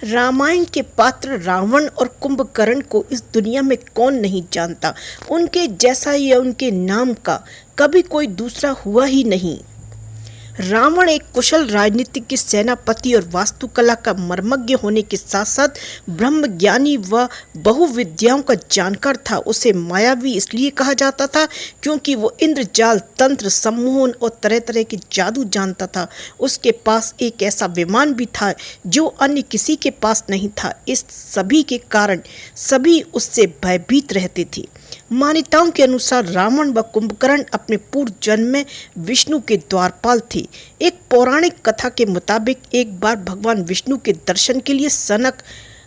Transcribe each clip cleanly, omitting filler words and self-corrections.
रामायण के पात्र रावण और कुंभकर्ण को इस दुनिया में कौन नहीं जानता। उनके जैसा या उनके नाम का कभी कोई दूसरा हुआ ही नहीं। रावण एक कुशल राजनीतिज्ञ, सेनापति और वास्तुकला का मर्मज्ञ होने के साथ साथ ब्रह्मज्ञानी व बहुविद्याओं का जानकार था। उसे मायावी इसलिए कहा जाता था क्योंकि वो इंद्रजाल, तंत्र, सम्मोहन और तरह तरह के जादू जानता था। उसके पास एक ऐसा विमान भी था जो अन्य किसी के पास नहीं था। इस सभी के कारण सभी उससे भयभीत रहते थे। मान्यताओं के अनुसार रावण व कुंभकर्ण अपने पूर्व जन्म में विष्णु के द्वारपाल थे। एक पौराणिक कथा के मुताबिक एक बार भगवान विष्णु के दर्शन के लिए सनक,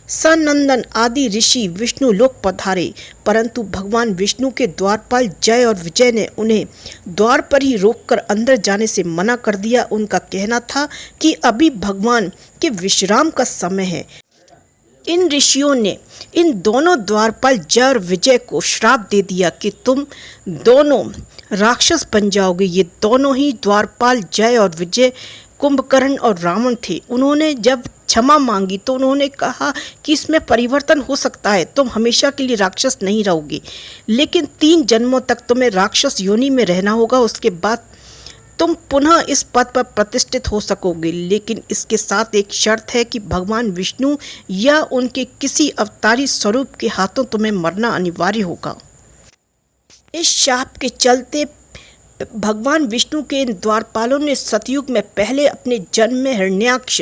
सनंदन आदि ऋषि विष्णु लोक पधारे, परंतु भगवान विष्णु के द्वारपाल जय और विजय ने उन्हें द्वार पर ही रोककर अंदर जाने से मना कर दिया। उनका कहना था कि अभी भगवान के विश्राम का समय है। इन ऋषियों ने इन दोनों द्वारपाल जय और विजय को श्राप दे दिया कि तुम दोनों राक्षस बन जाओगे। ये दोनों ही द्वारपाल जय और विजय कुंभकर्ण और रावण थे। उन्होंने जब क्षमा मांगी तो उन्होंने कहा कि इसमें परिवर्तन हो सकता है, तुम हमेशा के लिए राक्षस नहीं रहोगे, लेकिन 3 जन्मों तक तुम्हें राक्षस योनि में रहना होगा। उसके बाद तुम पुनः इस पद पर प्रतिष्ठित हो सकोगे, लेकिन इसके साथ एक शर्त है कि भगवान विष्णु या उनके किसी अवतारी स्वरूप के हाथों तुम्हें मरना अनिवार्य होगा। इस शाप के चलते भगवान विष्णु के इन द्वारपालों ने सतयुग में पहले अपने जन्म में हिरण्याक्ष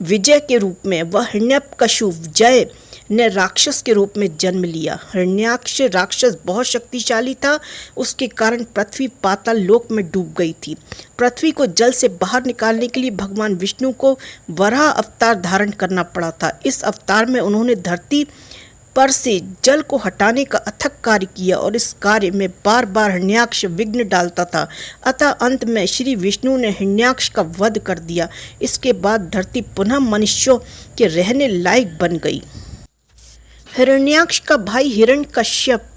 विजय के रूप में व हिरण्यकशिपु जय ने राक्षस के रूप में जन्म लिया। हिरण्याक्ष राक्षस बहुत शक्तिशाली था, उसके कारण पृथ्वी पाताल लोक में डूब गई थी। पृथ्वी को जल से बाहर निकालने के लिए भगवान विष्णु को वराह अवतार धारण करना पड़ा था। इस अवतार में उन्होंने धरती पर से जल को हटाने का अथक कार्य किया और इस कार्य में बार बार हिरण्याक्ष विघ्न डालता था। अतः अंत में श्री विष्णु ने हिरण्याक्ष का वध कर दिया। इसके बाद धरती पुनः मनुष्यों के रहने लायक बन गई। हिरण्याक्ष का भाई हिरण्यकश्यप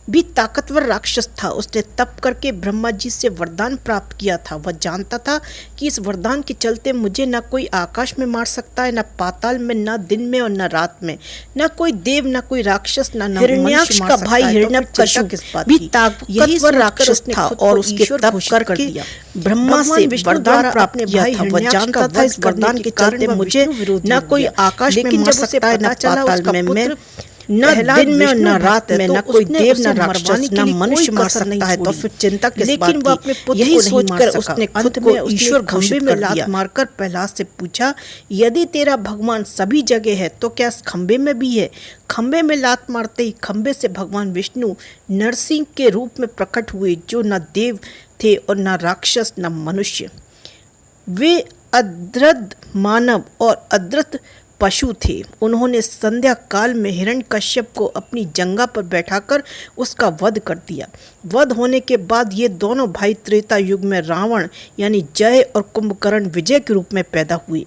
भी ताकतवर राक्षस था। उसने तप करके ब्रह्मा जी से वरदान प्राप्त किया था। वह जानता था कि इस वरदान के चलते मुझे न कोई आकाश में मार सकता है, न पाताल में, न दिन में और न रात में, न कोई देव, न कोई राक्षस, न हिरण्याक्ष का भाई हिरण्यकशिपु भी ताकतवर राक्षस था और उसके तप करके ब्रह्मा से वरदान प्राप्त किया था। वह जानता था इस वरदान के चलते मुझे न कोई आकाश में मार सकता है, न पाताल में, न दिन में न रात में, न कोई देव, न राक्षस, न मनुष्य मार सकता है। तो फिर चिंता किस बात की? अपने पुत्र यही सोचकर उसने खुद को ईश्वर खंभे में लात मारकर प्रहलाद से पूछा, यदि तेरा भगवान सभी जगह है तो क्या इस खंभे में भी है? खंभे में लात मारते ही खंभे से भगवान विष्णु नरसिंह के रूप में प्रकट हुए, जो न देव थे और न राक्षस, न मनुष्य। वे अद्रद मानव और अद्रत पशु थे। उन्होंने संध्या काल में हिरण्यकश्यप को अपनी जंगा पर बैठाकर उसका वध कर दिया। वध होने के बाद ये दोनों भाई त्रेता युग में रावण यानी जय और कुंभकर्ण विजय के रूप में पैदा हुए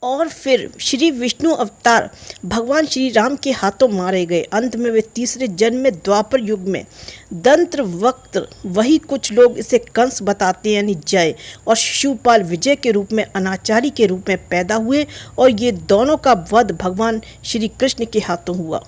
और फिर श्री विष्णु अवतार भगवान श्री राम के हाथों मारे गए। अंत में वे तीसरे जन्म में द्वापर युग में दंत्र वक्त, वही कुछ लोग इसे कंस बताते हैं यानी जय, और शिशुपाल विजय के रूप में अनाचारी के रूप में पैदा हुए और ये दोनों का वध भगवान श्री कृष्ण के हाथों हुआ।